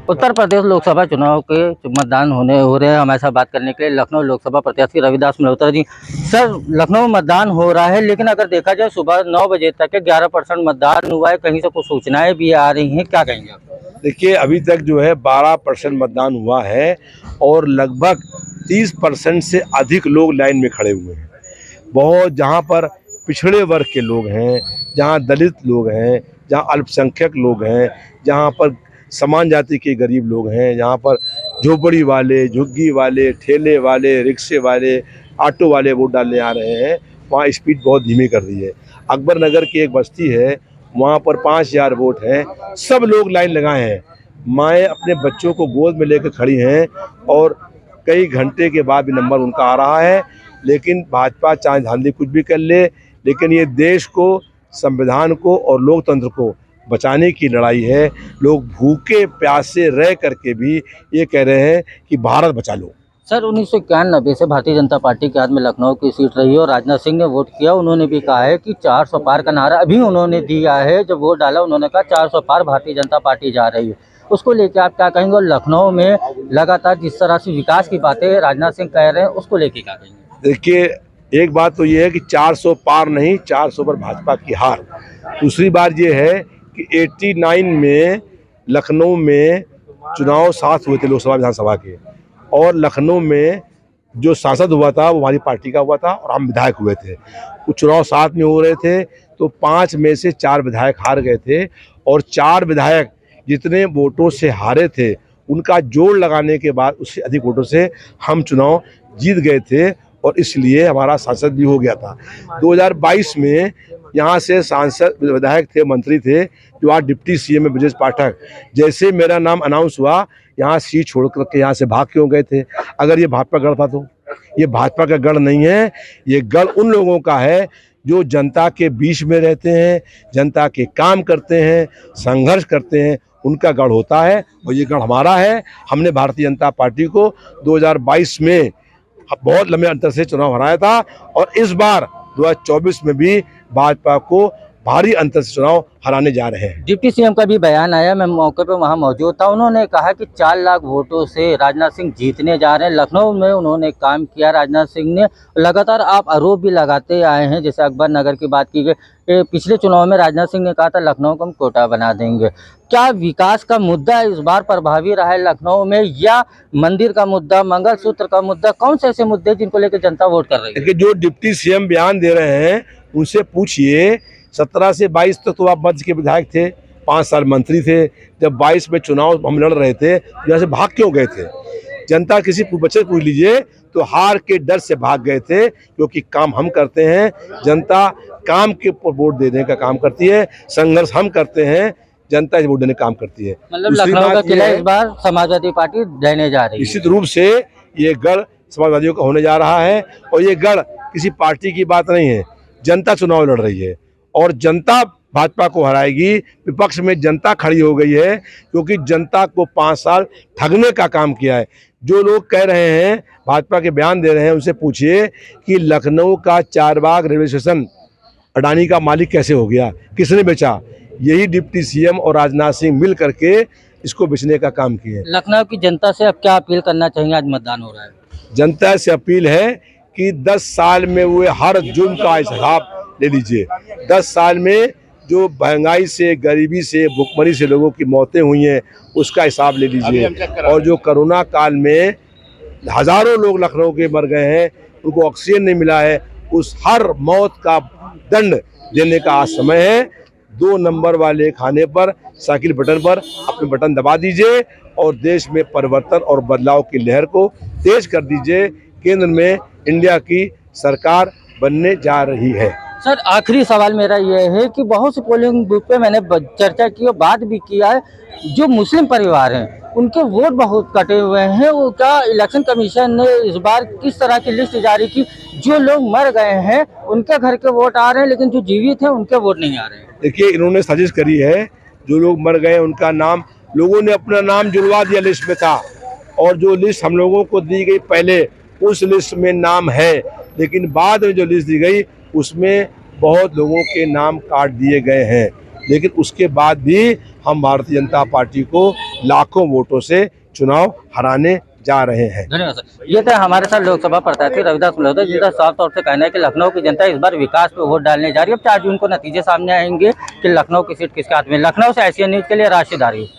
उत्तर प्रदेश लोकसभा चुनाव के मतदान हो रहे हैं। हमारे साथ बात करने के लिए लखनऊ लोकसभा प्रत्याशी रविदास मल्होत्रा जी। सर, लखनऊ मतदान हो रहा है, लेकिन अगर देखा जाए सुबह 9 बजे तक 11% मतदान हुआ है। कहीं से कुछ सूचनाएं भी आ रही हैं, क्या कहेंगे आप? देखिए, अभी तक जो है 12% मतदान हुआ है और लगभग 30% से अधिक लोग लाइन में खड़े हुए हैं। बहुत जहाँ पर पिछड़े वर्ग के लोग हैं, जहाँ दलित लोग हैं, जहाँ अल्पसंख्यक लोग हैं, जहाँ पर समान जाति के गरीब लोग हैं, जहाँ पर झोपड़ी वाले, झुग्गी वाले, ठेले वाले, रिक्शे वाले, ऑटो वाले वोट डालने आ रहे हैं, वहाँ स्पीड बहुत धीमी कर दी है। अकबर नगर की एक बस्ती है, वहाँ पर 5000 वोट हैं, सब लोग लाइन लगाए हैं। माएँ अपने बच्चों को गोद में लेकर खड़ी हैं और कई घंटे के बाद भी नंबर उनका आ रहा है। लेकिन भाजपा चाहे धांधली कुछ भी कर ले, लेकिन ये देश को, संविधान को और लोकतंत्र को बचाने की लड़ाई है। लोग भूखे प्यासे रह करके भी ये कह रहे हैं कि भारत बचा लो। सर, 1991 से भारतीय जनता पार्टी के हाथ में लखनऊ की सीट रही है और राजनाथ सिंह ने वोट किया। उन्होंने भी कहा है कि 400 पार का नारा अभी उन्होंने दिया है। जब वोट डाला उन्होंने कहा 400 पार भारतीय जनता पार्टी जा रही है। उसको लेकर आप क्या कहेंगे? और लखनऊ में लगातार जिस तरह से विकास की बातें राजनाथ सिंह कह रहे हैं, उसको लेकर क्या कहेंगे? देखिए, एक बात तो ये है कि 400 पार नहीं, 400 पर भाजपा की हार। दूसरी बात ये है कि 89 में लखनऊ में चुनाव 7 हुए थे लोकसभा विधानसभा के, और लखनऊ में जो सांसद हुआ था वो हमारी पार्टी का हुआ था और हम विधायक हुए थे। वो चुनाव 7 में हो रहे थे तो 5 में से 4 विधायक हार गए थे, और 4 विधायक जितने वोटों से हारे थे उनका जोड़ लगाने के बाद उससे अधिक वोटों से हम चुनाव जीत गए थे, और इसलिए हमारा सांसद भी हो गया था। 2022 में यहाँ से सांसद विधायक थे, मंत्री थे, जो आज डिप्टी सीएम है ब्रजेश पाठक। जैसे मेरा नाम अनाउंस हुआ, यहाँ सीट छोड़ करके यहाँ से भाग क्यों गए थे? अगर ये भाजपा गढ़ था तो? ये भाजपा का गढ़ नहीं है। ये गढ़ उन लोगों का है जो जनता के बीच में रहते हैं, जनता के काम करते हैं, संघर्ष करते हैं, उनका गढ़ होता है, और ये गढ़ हमारा है। हमने भारतीय जनता पार्टी को 2022 में बहुत लंबे अंतर से चुनाव हराया था, और इस बार 2024 में भी भाजपा को भारी अंतर से चुनाव हराने जा रहे हैं। डिप्टी सीएम का भी बयान आया, मैं मौके पे वहां मौजूद था। उन्होंने कहा कि 4 लाख वोटों से राजनाथ सिंह जीतने जा रहे हैं। लखनऊ में उन्होंने काम किया राजनाथ सिंह ने। लगातार आप आरोप भी लगाते आए हैं, जैसे अकबर नगर की बात की गई। पिछले चुनाव में राजनाथ सिंह ने कहा था लखनऊ को हम कोटा बना देंगे। क्या विकास का मुद्दा इस बार प्रभावी रहा है लखनऊ में, या मंदिर का मुद्दा, मंगलसूत्र का मुद्दा? कौन से ऐसे मुद्दे जिनको लेकर जनता वोट कर रही है? देखिए, जो डिप्टी सीएम बयान दे रहे हैं उनसे पूछिए। 17 से 22 तक तो आप मध्य के विधायक थे, 5 साल मंत्री थे। जब 22 में चुनाव हम लड़ रहे थे, यहाँ से भाग क्यों गए थे? जनता किसी बच्चे पूछ लीजिए तो हार के डर से भाग गए थे, क्योंकि काम हम करते हैं। जनता काम के ऊपर वोट देने का काम करती है, संघर्ष हम करते हैं, जनता इस वोट देने का काम करती है। मतलब लखनऊ का किला इस बार समाजवादी पार्टी देने जा रही है। निश्चित रूप से ये गढ़ समाजवादियों का होने जा रहा है, और ये गढ़ किसी पार्टी की बात नहीं है। जनता चुनाव लड़ रही है और जनता भाजपा को हराएगी। विपक्ष में जनता खड़ी हो गई है, क्योंकि जनता को 5 साल ठगने का काम किया है। जो लोग कह रहे हैं, भाजपा के बयान दे रहे हैं, उनसे पूछिए कि लखनऊ का चारबाग रेलवे स्टेशन अडानी का मालिक कैसे हो गया, किसने बेचा? यही डिप्टी सीएम और राजनाथ सिंह मिल करके इसको बेचने का काम किए। लखनऊ की जनता से अब क्या अपील करना चाहिए? आज मतदान हो रहा है। जनता से अपील है कि 10 साल में हुए हर जुर्म का हिसाब ले लीजिए। 10 साल में जो महंगाई से, गरीबी से, भुखमरी से लोगों की मौतें हुई हैं, उसका हिसाब ले लीजिए। और जो कोरोना काल में हजारों लोग लखनऊ के मर गए हैं, उनको ऑक्सीजन नहीं मिला है, उस हर मौत का दंड देने का आज समय है। 2 नंबर वाले खाने पर, साइकिल बटन पर अपने बटन दबा दीजिए और देश में परिवर्तन और बदलाव की लहर को तेज कर दीजिए। केंद्र में इंडिया की सरकार बनने जा रही है। सर, आखिरी सवाल मेरा यह है कि बहुत से पोलिंग बूथ पे मैंने चर्चा की और बात भी किया है, जो मुस्लिम परिवार हैं उनके वोट बहुत कटे हुए हैं। वो क्या इलेक्शन कमीशन ने इस बार किस तरह की लिस्ट जारी की? जो लोग मर गए हैं उनके घर के वोट आ रहे हैं, लेकिन जो जीवित हैं उनके वोट नहीं आ रहे हैं। देखिए, इन्होंने साजिश करी है। जो लोग मर गए उनका नाम, लोगों ने अपना नाम जुड़वा दिया लिस्ट में था, और जो लिस्ट हम लोगों को दी गई पहले, उस लिस्ट में नाम है, लेकिन बाद में जो लिस्ट दी गई उसमें बहुत लोगों के नाम काट दिए गए हैं। लेकिन उसके बाद भी हम भारतीय जनता पार्टी को लाखों वोटों से चुनाव हराने जा रहे हैं। धन्यवाद सर। ये थे हमारे साथ लोकसभा प्रत्याशी रविदास मल्होत्रा, जिनका साफ तौर से कहना है कि लखनऊ की जनता इस बार विकास पे वोट डालने जा रही है। अब 4 जून को नतीजे सामने आएंगे कि लखनऊ की सीट किसके हाथ में। लखनऊ से एशियन न्यूज के लिए राशिद आरिफ।